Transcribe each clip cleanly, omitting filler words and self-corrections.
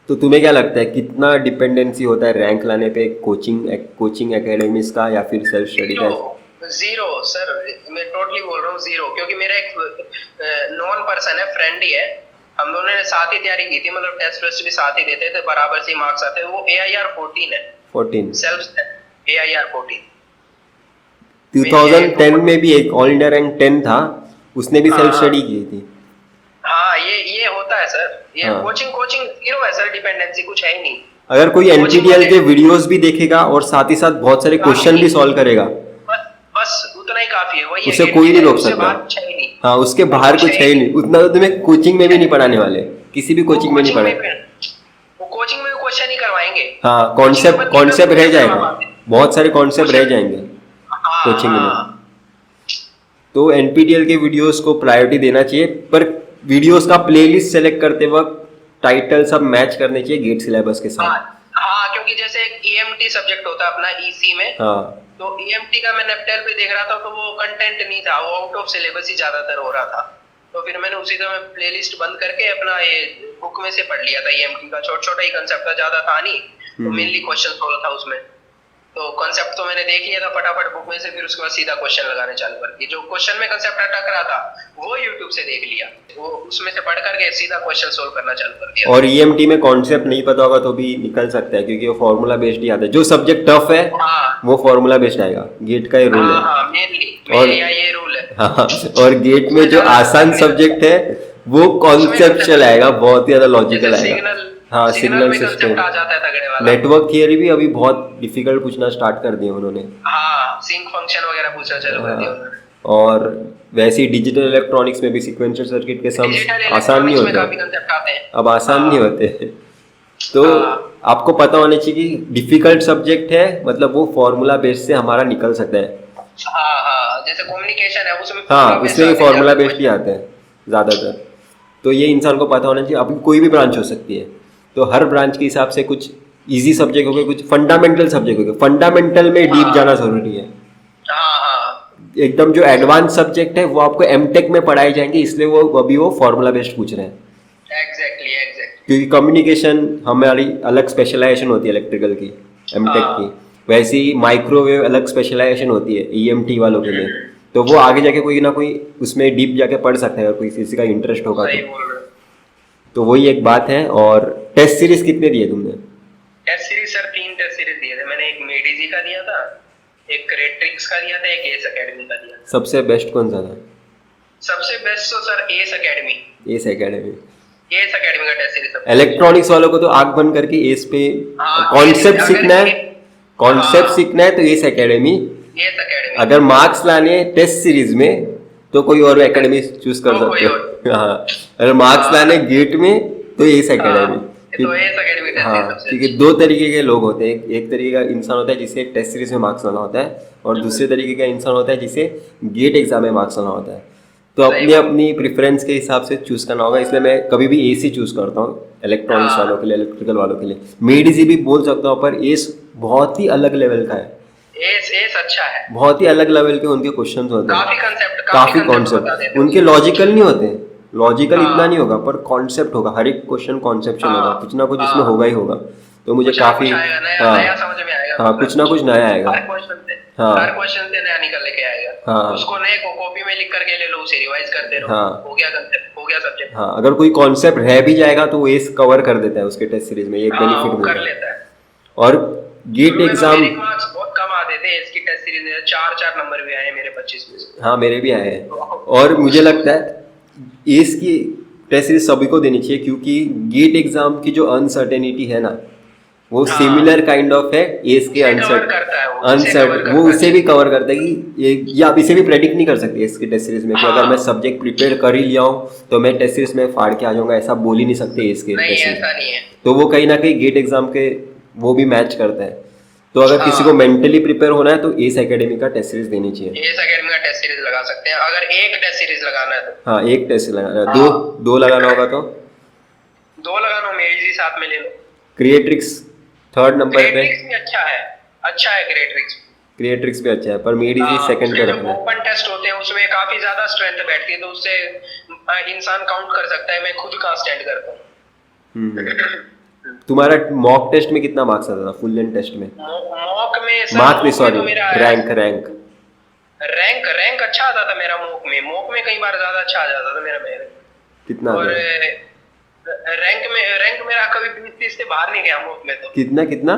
तो तुम्हें क्या लगता है कितना डिपेंडेंसी होता है रैंक लाने पे कोचिंग एकेडमीज का या फिर सेल्फ स्टडी का? जीरो सर, मैं टोटली बोल रहा हूँ जीरो, क्योंकि मेरा एक नॉन पर्सन है, फ्रेंड ही है, हम दोनों ने साथ ही तैयारी की थी, मतलब टेस्ट वेस्ट भी साथ ही देते थे, बराबर से मार्क्स आते थे। वो AIR 14 है, 14 सेल्फ AIR 14। 2010 में भी एक ऑल इंडिया रैंक 10 था, उसने भी सेल्फ हाँ स्टडी की थी। हाँ, ये होता है सर, ये हाँ, कोचिंग जीरो है सर, डिपेंडेंसी कुछ है ही नहीं। अगर कोई कोचिंग एनपीटीईएल वाले के वीडियोस भी देखेगा और साथ ही साथ बहुत सारे क्वेश्चन भी सॉल्व करेगा, बस बस उतना ही काफी है, वही उसे है, कोई नहीं रोक उससे सकता। बाहर कुछ है ही नहीं। हाँ, उसके बाहर कुछ है ही नहीं, उतना तो तुम्हें कोचिंग में भी नहीं पढ़ाने वाले, किसी भी वो कोचिंग में नहीं कोचिंग में पढ़े। वो कोचिंग में भी क्वेश्चन ही करवाएंगे। हाँ, कोचिंग में कॉन्सेप्ट 15 कॉन्सेप्ट रह क्वेश्चन करवा जाएगा, पाते हैं। बहुत सारे कॉन्सेप्ट रह क्वेश्चन, जाएंगे हाँ कोचिंग में। हाँ, तो एनपीटीईएल के वीडियोस को प्रायोरिटी देना चाहिए, पर वीडियोस का प्लेलिस्ट सेलेक्ट करते वक्त टाइटल सब मैच करने चाहिए गेट सिलेबस के हाँ साथ। हाँ, क्योंकि जैसे एक EMT सब्जेक्ट होता है अपना EC में, हाँ तो EMT का मैं नेपटेल पे देख रहा था, तो वो कंटेंट नहीं था, वो आउट ऑफ सिलेबस ही ज्यादातर हो रहा था, तो फिर मैंने उसी समय प्लेलिस्ट बंद करके अपना ये बुक में से पढ़ लिया था। EMT का छोटा छोटा ही कंसेप्ट था, ज्यादा था नहीं, तो मेनली क्वेश्चन सोल्व था उसमें, तो कंसेप्ट तो मैंने देख लिया था फटाफट बुक में से, फिर उसके बाद सीधा क्वेश्चन लगाने चालू कर दिए। जो क्वेश्चन में कंसेप्ट अटक रहा था वो यूट्यूब से देख लिया, वो उसमें से पढ़ करके सीधा क्वेश्चन सोल्व करना चालू कर दिया। और ईएमटी में कॉन्सेप्ट नहीं पता होगा तो भी निकल सकता है, क्योंकि वो फॉर्मूला बेस्ड ही आता है। जो सब्जेक्ट टफ है हाँ वो फॉर्मूला बेस्ड आएगा, गेट का ये रूल है। हाँ, मेनली और ये रूल है। हाँ, और गेट में जो आसान सब्जेक्ट है वो कॉन्सेप्चुअल आएगा, बहुत ही ज्यादा लॉजिकल आएगा। सिग्नल, हाँ, सिग्नल में सिस्टम, कंसेप्ट आ जाता है तगड़े वाला। नेटवर्क थियरी भी अभी बहुत डिफिकल्ट पूछना स्टार्ट कर दिए उन्होंने। हाँ, सिंक फंक्शन वगैरह पूछना चालू कर दिया हाँ, उन्होंने। और वैसे ही डिजिटल इलेक्ट्रॉनिक्स में भी सीक्वेंशियल सर्किट के सम्स डिजिटल आसान नहीं इलेक्ट्रॉनिक्स में होते, काफी कंसेप्ट आते हैं। अब आसान नहीं होते। तो हाँ आपको पता होना चाहिए कि डिफिकल्ट सब्जेक्ट है, मतलब वो फॉर्मूला बेस से हमारा निकल सकता है। हाँ हाँ, जैसे कम्युनिकेशन है उसमें हाँ, उसमें फॉर्मूला बेस्ड ही आते हैं ज़्यादातर। तो ये इंसान को पता होना चाहिए। आपकी कोई भी ब्रांच हो सकती है, तो हर ब्रांच के हिसाब से कुछ इजी सब्जेक्ट हो गए, कुछ फंडामेंटल सब्जेक्ट हो गए। फंडामेंटल में डीप जाना जरूरी है। हाँ हाँ, एकदम जो एडवांस सब्जेक्ट है वो आपको एमटेक में पढ़ाए जाएंगे, इसलिए वो अभी वो फॉर्मूला बेस्ड पूछ रहे हैं। Exactly exactly. क्योंकि कम्युनिकेशन हमारी अलग स्पेशलाइजेशन होती है इलेक्ट्रिकल की, एमटेक की। वैसे ही माइक्रोवेव अलग स्पेशलाइजेशन होती है ईएमटी वालों के लिए। तो वो आगे जाके कोई ना कोई उसमें डीप जाके पढ़ सकता है अगर कोई किसी का इंटरेस्ट होगा सही बोल रहे हो। तो वही एक बात है। और टेस्ट सीरीज कितने दिए तुमने? Test series sir 3 test series दिए थे मैंने, एक मेडिजी का दिया था, एक क्रेट्रिक्स का दिया था, एक एस एकेडमी का दिया था। सबसे बेस्ट कौन सा था? सबसे बेस्ट तो सर एस एकेडमी का टेस्ट सीरीज। इलेक्ट्रॉनिक्स वालों को तो आंख बंद करके एस पे हाँ, कॉन्सेप्ट अगर सीखना है, कॉन्सेप्ट हाँ, सीखना है तो एस एकेडमी। S academy. अगर मार्क्स लाने हैं टेस्ट सीरीज में तो कोई और एकेडमी चूज कर तो सकते हो। हाँ, अगर मार्क्स लाने गेट में तो एस एकेडमी। तो एस एकेडमी टेस्ट हाँ, सीरीज सबसे क्योंकि दो तरीके के लोग होते हैं। एक तरीके का इंसान होता है जिसे टेस्ट सीरीज में मार्क्स लाना होता है, और दूसरे तरीके का इंसान होता है जिसे गेट एग्जाम में मार्क्स लाना होता है। तो अपनी अपनी प्रेफरेंस के हिसाब से चूज करना होगा, इसलिए मैं कभी भी एस ही चूज करता हूँ इलेक्ट्रॉनिक्स वालों के लिए, इलेक्ट्रिकल वालों के लिए। मेडिजी भी बोल सकता हूँ, पर एस बहुत ही अलग लेवल का है। एस अच्छा है, बहुत ही अलग लेवल के उनके क्वेश्चंस होते हैं, काफी कॉन्सेप्ट उनके लॉजिकल नहीं होते। लॉजिकल इतना नहीं होगा, पर कॉन्सेप्ट होगा। हर एक क्वेश्चन कॉन्सेप्चुअल होगा, कुछ ना कुछ इसमें होगा ही होगा। तो मुझे काफी नया समझ में आएगा। हाँ, कुछ ना कुछ नया आएगा। हर क्वेश्चन से नया निकल लेके आएगा। हाँ, उसको नए को कॉपी में लिख करके ले लो, उसे रिवाइज करते रहो। हाँ, हो गया कंसेप्ट, हो गया सब्जेक्ट। हाँ, अगर कोई कॉन्सेप्ट रह भी जाएगा तो वो एस कवर कर देता है उसके टेस्ट सीरीज में, ये एक बेनिफिट कर मिलता है। लेता है। और गेट एग्जाम मेरे मार्क्स बहुत कम आते थे इसकी टेस्ट सीरीज में, 4 नंबर भी आए मेरे 25 में से। हाँ, मेरे भी आए हैं। और मुझे लगता है एस की टेस्ट सीरीज सभी को देनी चाहिए, क्योंकि गेट एग्जाम की जो अनसर्टेनिटी है ना, वो सिमिलर काइंड ऑफ है एस के अनसर्ट, वो उसे भी कवर करता है कि ये आप इसे भी प्रेडिक्ट नहीं कर सकते इसके टेस्ट सीरीज में कि अगर मैं सब्जेक्ट प्रिपेयर कर ही लिया हूँ तो मैं टेस्ट सीरीज में फाड़ के आ जाऊंगा, ऐसा बोल ही नहीं सकते इसके टेस्ट सीरीज। तो वो कहीं ना कहीं गेट एग्जाम के वो भी मैच करता है। तो अगर किसी को मेंटली प्रिपेयर होना है तो एस एकेडमी का टेस्ट सीरीज देनी चाहिए। एस एकेडमी का टेस्ट सीरीज लगा सकते हैं अगर एक टेस्ट सीरीज लगाना है तो। हाँ, एक टेस्ट लगाना है। दो लगाना होगा तो दो लगाना, मेडिजी साथ में ले लो। क्रिएट्रिक्स थर्ड नंबर पे। क्रिएट्रिक्स भी अच्छा है क्रिएट्रिक्स भी अच्छा है, पर मेडिजी सेकंड पे रखना है। ओपन टेस्ट होते हैं उसमें काफी ज्यादा स्ट्रेंथ बैठती है, तो उससे इंसान काउंट कर सकता है मैं खुद कहाँ स्टैंड करता हूँ। तुम्हारा मॉक टेस्ट में कितना मार्क्स आता था फुल लेंथ टेस्ट में? मॉक में सर, मार्क्स नहीं मॉक में सॉरी, तो मेरा रैंक रैंक रैंक अच्छा आता था मेरा मॉक में कई बार ज्यादा अच्छा आ जाता था मेरा कितना और आता? रैंक मेरा कभी 20-30 से बाहर नहीं गया मॉक में तो। कितना कितना?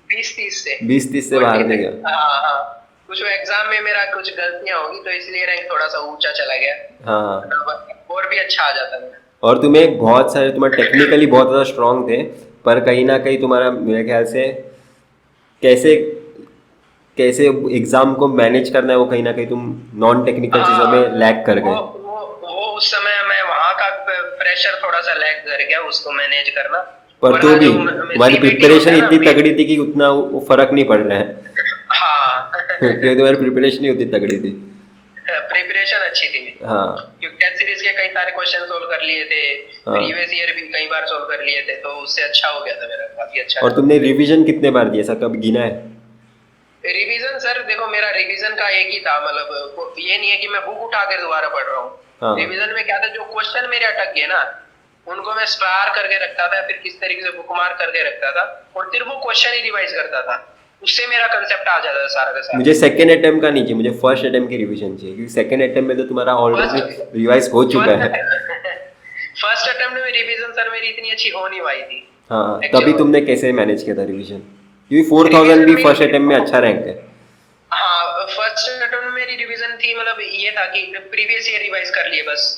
20-30 से 20-30 से बाहर नहीं गया? हाँ, कुछ एग्जाम में मेरा कुछ गलतियां होगी तो इसलिए रैंक थोड़ा सा ऊंचा चला गया। हाँ, और भी अच्छा आ जाता है। और तुम्हें बहुत सारे, तुम्हारे टेक्निकली बहुत ज़्यादा स्ट्रांग थे, पर कहीं ना कहीं तुम्हारा मेरे ख्याल से कैसे कैसे एग्जाम को मैनेज करना है वो कहीं ना कहीं तुम नॉन टेक्निकल चीज़ों में लैग कर गए। वो उस समय मैं वहाँ का प्रेशर थोड़ा सा लैग कर गया उसको मैनेज करना। पर तो भी तुम्हारी प्रिपरेशन इतनी तगड़ी थी कि उतना वो फर्क नहीं पड़ रहा है। हाँ क्योंकि तुम्हारी प्रिपरेशन ही उतनी तगड़ी थी। प्रिपरेशन अच्छी थी। हाँ, क्योंकि टेस्ट सीरीज के कई सारे क्वेश्चन सोल्व कर लिए थे, प्रीवियस ईयर भी कई बार सोल्व कर लिए थे, तो उससे अच्छा हो गया था मेरा, काफी अच्छा। और तुमने रिवीजन कितने बार दिया, ऐसा कब गिना है? रिवीजन सर देखो, मेरा रिवीजन का एक ही था, मतलब ये नहीं है कि मैं बुक उठा के दोबारा पढ़ रहा हूँ। हाँ। रिवीजन में क्या था, जो क्वेश्चन मेरे अटक गए ना उनको मैं स्टार करके रखता था, फिर किस तरीके से बुक मार्क करके रखता था और फिर वो क्वेश्चन ही रिवाइज करता था, उससे मेरा कंसेप्ट आ जाता था सारा का सारा। मुझे सेकंड अटेम्प्ट का नहीं चाहिए, मुझे फर्स्ट अटेम्प्ट की रिवीजन चाहिए, क्योंकि सेकंड अटेम्प्ट में तो तुम्हारा ऑलरेडी रिवाइज हो चुका है। फर्स्ट अटेम्प्ट में रिवीजन सर मेरी इतनी अच्छी हो नहीं पाई थी। हाँ, तभी तुमने कैसे मैनेज किया था रिवीजन? क्योंकि 4000 भी फर्स्ट अटेम्प्ट में अच्छा रैंक है। हाँ, फर्स्ट अटेम्प्ट में मेरी रिवीजन थी, मतलब ये था कि प्रीवियस ईयर रिवाइज कर लिए बस,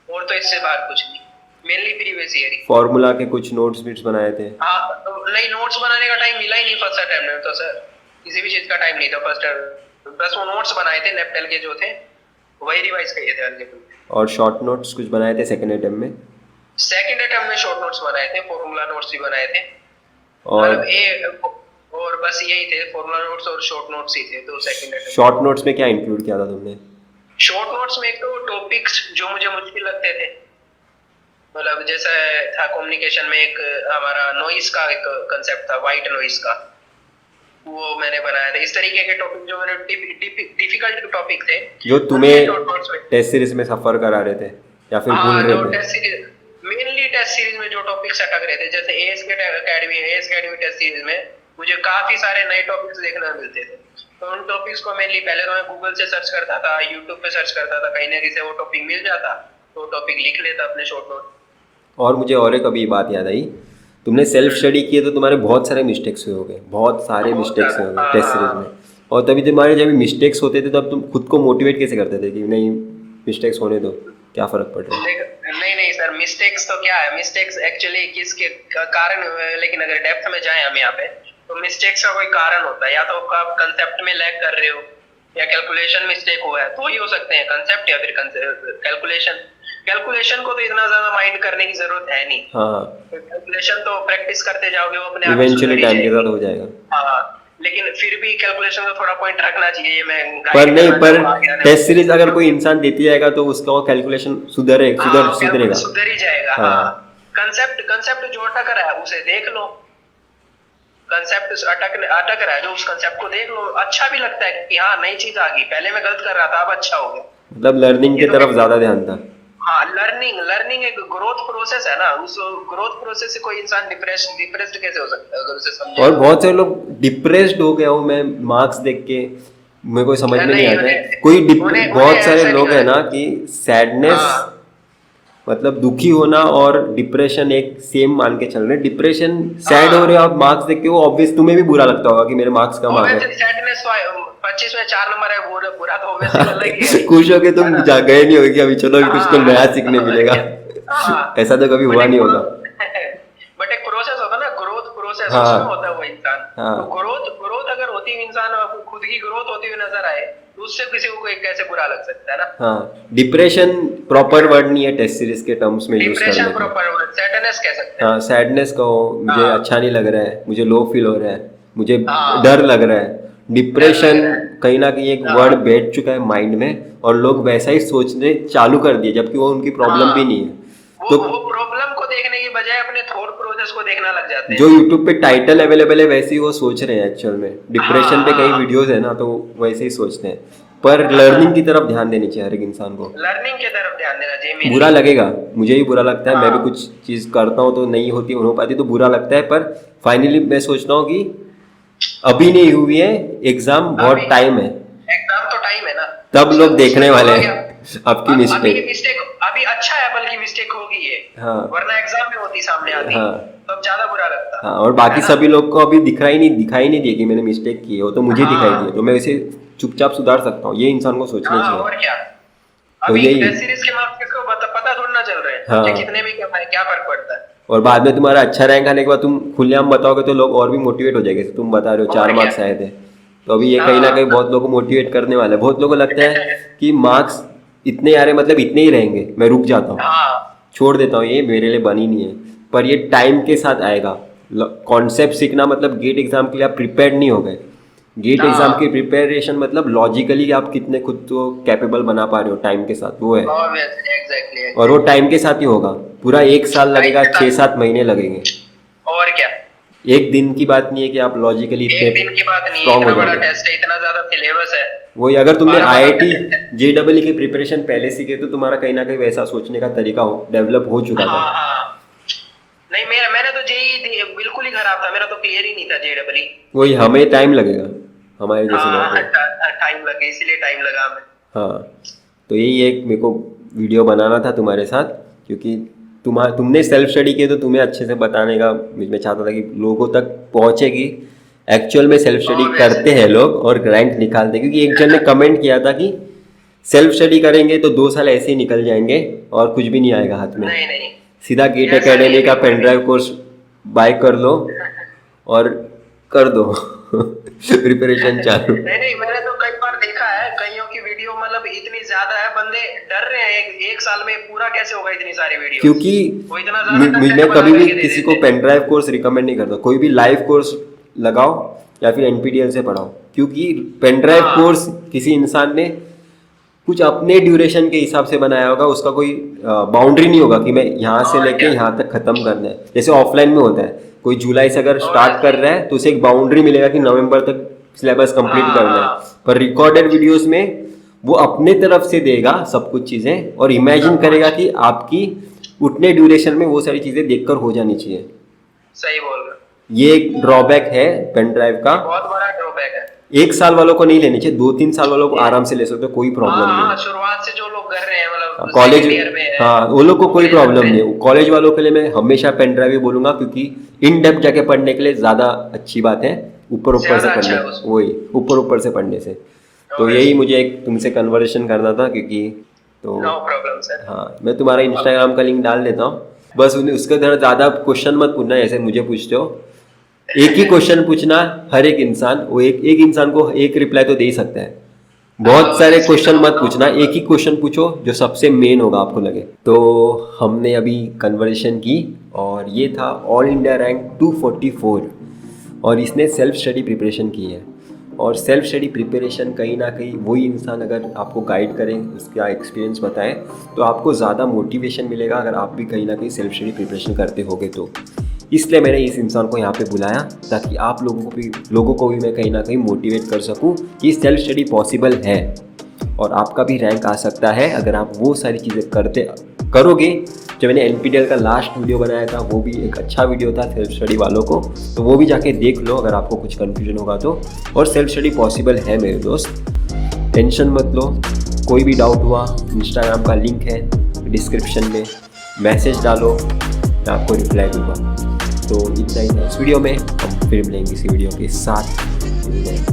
और तो इससे बाहर कुछ नहीं, मेनली प्रीवियस ईयर ही। फॉर्मूला के कुछ नोट्स बिट्स बनाए थे? हाँ, नहीं नोट्स बनाने का टाइम मिला ही नहीं फर्स्ट अटेम्प्ट में तो सर, किसी भी चीज का टाइम नहीं था फर्स्ट अटेम्प्ट, बस वो नोट्स बनाए थे नेपटेल के जो थे वही रिवाइज किए थे हल्के फुल्के। और शॉर्ट नोट्स कुछ बनाए थे सेकंड अटेम्प्ट में? सेकंड अटेम्प्ट में शॉर्ट नोट्स बनाए थे, फॉर्मूला नोट्स भी बनाए थे, और बस यही थे, फॉर्मूला नोट्स और शॉर्ट नोट्स ही थे। तो सेकंड अटेम्प्ट शॉर्ट नोट्स में क्या इंक्लूड किया था तुमने? शॉर्ट नोट्स में एक तो टॉपिक्स जो मुझे मुश्किल लगते थे, मतलब जैसे था कम्युनिकेशन में एक हमारा नॉइस का एक कांसेप्ट था, वाइट नॉइस का, वो मैंने बनाया था। इस तरीके के टॉपिक जो मेरे डिफिकल्ट टॉपिक थे, जो तुम्हें टेस्ट सीरीज में सफर करा रहे थे या फिर भूल रहे थे? Test series, mainly test series में जो टॉपिक्स अटक रहे थे, जैसे एएस एकेडमी टेस्ट सीरीज में मुझे काफी सारे नए टॉपिक्स देखने को मिलते थे, तो उन टॉपिक्स को मेनली पहले तो मैं गूगल से सर्च करता था, यूट्यूब पे सर्च करता था, कहीं ना कहीं से वो टॉपिक मिल जाता तो टॉपिक लिख लेता अपने शॉर्ट नोट। और मुझे और एक अभी बात याद आई, तुमने सेल्फ स्टडी किए तो तुम्हारे बहुत सारे मिस्टेक्स हुए होंगे, बहुत सारे मिस्टेक्स हुए होंगे टेस्ट सीरीज में, और तभी तुम्हारे जब मिस्टेक्स होते थे तब तुम खुद को मोटिवेट कैसे करते थे कि नहीं मिस्टेक्स होने दो, क्या फर्क पड़ रहा है? नहीं सर, मिस्टेक्स तो क्या है, मिस्टेक्स एक्चुअली किसके कारण हुए, लेकिन अगर डेप्थ में जाएं हम यहाँ पे, तो मिस्टेक्स का कोई कारण होता है, या तो आप कंसेप्ट में लैग कर रहे हो, या कैलकुलेशन मिस्टेक हुआ है, तो ही हो सकते हैं कंसेप्ट या फिर कैलकुलेशन को तो इतना ज्यादा माइंड करने की जरूरत है नहीं। हाँ, कैलकुलेशन तो प्रैक्टिस करते जाओगे वो अपने आप इवेंचुअली टाइम के साथ हो जाएगा। हाँ, लेकिन फिर भी कैलकुलेशन का थोड़ा पॉइंट रखना चाहिए। पर नहीं, पर टेस्ट सीरीज अगर कोई इंसान देती जाएगा तो उसका वो कैलकुलेशन सुधरेगा, सुधर ही जाएगा। हाँ, कंसेप्ट जो अटक रहा है उसे देख लो, कंसेप्ट अटक रहा है जो, उस कंसेप्ट को देख लो, अच्छा भी लगता है कि हाँ नई चीज आ गई, पहले मैं गलत कर रहा था अब अच्छा हो गया, मतलब लर्निंग की तरफ ज्यादा ध्यान था। हाँ, लर्निंग एक ग्रोथ प्रोसेस है ना, उस ग्रोथ प्रोसेस से कोई इंसान डिप्रेस्ड कैसे हो सकता है अगर उसे समझे। और बहुत सारे लोग डिप्रेस्ड हो गया हूँ मैं मार्क्स देख के, मेरे को समझ में नहीं आता कोई बहुत सारे लोग है ना कि सैडनेस मतलब दुखी होना और डिप्रेशन एक सेम मान के चल रहे हैं। डिप्रेशन सैड हो रहे हो आप मार्क्स देख के, वो ऑब्वियस तुम्हें भी बुरा लगता होगा कि मेरे मार्क्स कम आ गए। सैडनेस 25 में 4 नंबर है, बुरा तो ऑब्वियसली लगेगा। खुश हो के तुम जा गए नहीं होगी अभी, चलो कुछ तो नया सीखने मिलेगा, ऐसा तो कभी हुआ नहीं होगा। बट एक प्रोसेस होता है ना, ग्रोथ प्रोसेस, हाँ, उसमें होता है वो इंसान। हाँ, तो ग्रोथ अगर होती हुई इंसान खुद की ग्रोथ होती हुई नजर आए तो उससे किसी को कैसे बुरा लग सकता है ना। हाँ, डिप्रेशन प्रॉपर वर्ड नहीं है टेस्ट सीरीज के टर्म्स में यूज करने डिप्रेशन प्रॉपर वर्ड, सैडनेस कह सकते हैं। हाँ, सैडनेस कहो, मुझे अच्छा नहीं लग रहा है, मुझे लो फील हो रहा है, मुझे डर लग रहा है। डिप्रेशन कहीं ना कहीं एक वर्ड बैठ चुका है माइंड में, और लोग वैसा ही सोचने चालू कर दिए जबकि वो उनकी प्रॉब्लम भी नहीं है। तो वो प्रॉब्लम को देखने की बजाय अपने थॉट प्रोसेस को देखना लग जाते हैं। जो यूट्यूब पे टाइटल अवेलेबल है वैसे ही वो सोच रहे हैं एक्चुअल में। डिप्रेशन पे कई वीडियोस है ना, तो वैसे ही सोचते हैं। पर लर्निंग की तरफ ध्यान देनी चाहिए हर एक इंसान को। लर्निंग की तरफ ध्यान देना चाहिए मेरी। बुरा लगेगा, मुझे भी बुरा लगता है, मैं भी हाँ। कुछ चीज़ करता हूँ तो नहीं होती, हो पाती तो बुरा लगता है, पर फाइनली मैं सोचता हूँ कि अभी नहीं हुई है एग्जाम, बहुत टाइम है, एग्जाम तो टाइम है ना, तब लोग देखने वाले हो हैं गया। आपकी अभी मिस्टेक। अभी अच्छा है बल्कि मिस्टेक होगी ये, हाँ वरना एग्जाम में होती सामने आती हाँ तब ज्यादा बुरा लगता। हाँ, और बाकी है ना? सभी लोग को अभी दिखाई नहीं दिए कि मैंने मिस्टेक की है, वो तो मुझे हाँ। दिखाई दिए, तो मैं इसे चुपचाप सुधार सकता हूँ, ये इंसान को सोचना हाँ चाहिए। और क्या। तो अभी यही- टेस्ट सीरीज के मार्क्स किसको पता थोड़ा ना चल रहे हैं, हाँ। बच्चे कितने भी कमाए क्या फर्क पड़ता है। और बाद में तुम्हारा अच्छा रैंक आने के बाद तुम खुलेआम बताओगे तो लोग और भी मोटिवेट हो जाएंगे, तुम बता रहे हो 4 और क्या। मार्क्स आए थे, तो अभी ये कहीं ना कहीं बहुत लोगों को मोटिवेट करने वाला है। बहुत लोगों को लगता है कि मार्क्स इतने आ रहे मतलब इतने ही रहेंगे, मैं रुक जाता हूँ, हाँ छोड़ देता हूँ, ये मेरे लिए बनी नहीं है, पर ये टाइम के साथ आएगा। कॉन्सेप्ट सीखना मतलब गेट एग्जाम के लिए आप प्रिपेयर्ड नहीं हो गए, गेट हाँ। एग्जाम की प्रिपरेशन मतलब लॉजिकली आप कितने खुद को कैपेबल बना पा रहे हो टाइम के साथ, वो है। एग्जैक्टली। और वो टाइम के साथ ही होगा, पूरा 1 साल लगेगा, 6-7 महीने लगेंगे, और क्या। एक दिन की बात नहीं है कि आप लॉजिकली एक इतने दिन की बात नहीं है, स्ट्रांग हो इतना बड़ा जाओगे। टेस्ट है, इतना ज्यादा सिलेबस है। वही, अगर तुमने 12 IIT JEE की प्रिपरेशन पहले सीखे तो तुम्हारा कहीं ना कहीं वैसा सोचने का तरीका डेवलप हो चुका था। हाँ हाँ। नहीं मैंने तो जेई बिल्कुल ही खराब था, मेरा तो क्लियर ही नहीं था जेडबल। वही, हमें टाइम लगेगा, हमारे जैसे लोगों को। टाइम लगे, इसलिए टाइम लगा हमें। हाँ, तो यही एक मेरे को वीडियो बनाना था तुम्हारे साथ, क्योंकि तुमने सेल्फ स्टडी किया तो तुम्हें अच्छे से बताने का मैं चाहता था कि लोगों तक पहुँचेगी एक्चुअल में सेल्फ स्टडी करते हैं लोग और रैंक निकालते हैं। क्योंकि एक जन ने कमेंट किया था कि सेल्फ स्टडी करेंगे तो 2 साल ऐसे ही निकल जाएंगे और कुछ भी नहीं आएगा हाथ में, नहीं सीधा गेट ऐसा एकेडमी नहीं का है। पेन ड्राइव कोर्स बाय कर लो और कर दो प्रिपरेशन चालू। नहीं मैंने तो कई बार देखा है, कईयों की वीडियो मतलब इतनी ज्यादा है, बंदे डर रहे हैं एक साल में पूरा कैसे होगा इतनी सारी वीडियो। क्योंकि वो इतना ज्यादा मैं कभी भी किसी को पेन ड्राइव कोर्स रिकमेंड नहीं करता, कोई भी लाइव कोर्स लगाओ या फिर NPTEL से पढ़ाओ, क्योंकि पेन ड्राइव कोर्स किसी इंसान ने कुछ अपने ड्यूरेशन के हिसाब से बनाया होगा, उसका कोई बाउंड्री नहीं होगा कि मैं यहाँ से लेके यहाँ तक खत्म करना है। जैसे ऑफलाइन में होता है, कोई जुलाई से अगर स्टार्ट कर रहा है तो उसे एक बाउंड्री मिलेगा कि नवंबर तक सिलेबस कंप्लीट करना है, पर रिकॉर्डेड वीडियोस में वो अपने तरफ से देगा सब कुछ चीज़ें और इमेजिन करेगा कि आपकी उतने ड्यूरेशन में वो सारी चीज़ें देखकर हो जानी चाहिए। सही बोल रहे हो। ये एक ड्रॉबैक है पेन ड्राइव का, बहुत बड़ा ड्रॉबैक है। 1 साल वालों को नहीं लेनी चाहिए, 2-3 साल वालों को आराम से ले सकते हो, कोई प्रॉब्लम नहीं हाँ, है। शुरुआत से जो लोग कर रहे हैं मतलब कॉलेज second year में है, हाँ, वो लोग को कोई कॉलेज प्रॉब्लम में नहीं है। कॉलेज वालों के लिए मैं हमेशा पेन ड्राइव ही बोलूंगा, क्योंकि इन डेप्थ जाके पढ़ने के लिए ज़्यादा अच्छी बात है, ऊपर से ज्यादा अच्छा पढ़ने, है उसमें। वही ऊपर से पढ़ने से। तो यही मुझे एक तुमसे कन्वर्सेशन करना था, क्योंकि तो नो प्रॉब्लम सर। हाँ, मैं तुम्हारा इंस्टाग्राम का लिंक डाल देता हूँ, बस उसके तरह ज़्यादा क्वेश्चन मत पूछना जैसे मुझे पूछते हो। एक ही क्वेश्चन पूछना, हर एक इंसान वो एक इंसान को एक रिप्लाई तो दे ही सकता है, बहुत सारे क्वेश्चन मत पूछना, एक ही क्वेश्चन पूछो जो सबसे मेन होगा आपको लगे। तो हमने अभी कन्वर्सेशन की और ये था ऑल इंडिया रैंक 244 और इसने सेल्फ स्टडी प्रिपरेशन की है। और सेल्फ स्टडी प्रिपरेशन कहीं ना कहीं वही इंसान अगर आपको गाइड करें, उसका एक्सपीरियंस बताएं, तो आपको ज़्यादा मोटिवेशन मिलेगा अगर आप भी कहीं ना कहीं सेल्फ स्टडी प्रिपरेशन करते होगे तो। इसलिए मैंने इस इंसान को यहाँ पे बुलाया ताकि आप लोगों को भी मैं कहीं ना कहीं मोटिवेट कर सकूँ कि सेल्फ स्टडी पॉसिबल है और आपका भी रैंक आ सकता है अगर आप वो सारी चीज़ें करोगे। जो मैंने NPTEL का लास्ट वीडियो बनाया था वो भी एक अच्छा वीडियो था सेल्फ स्टडी वालों को, तो वो भी जाके देख लो अगर आपको कुछ कन्फ्यूजन होगा तो। और सेल्फ स्टडी पॉसिबल है मेरे दोस्त, टेंशन मत लो। कोई भी डाउट हुआ, इंस्टाग्राम का लिंक है डिस्क्रिप्शन में, मैसेज डालो, मैं आपको रिप्लाई दूंगा। तो इतना ही इस वीडियो में, हम फिर मिलेंगे इसी वीडियो के साथ।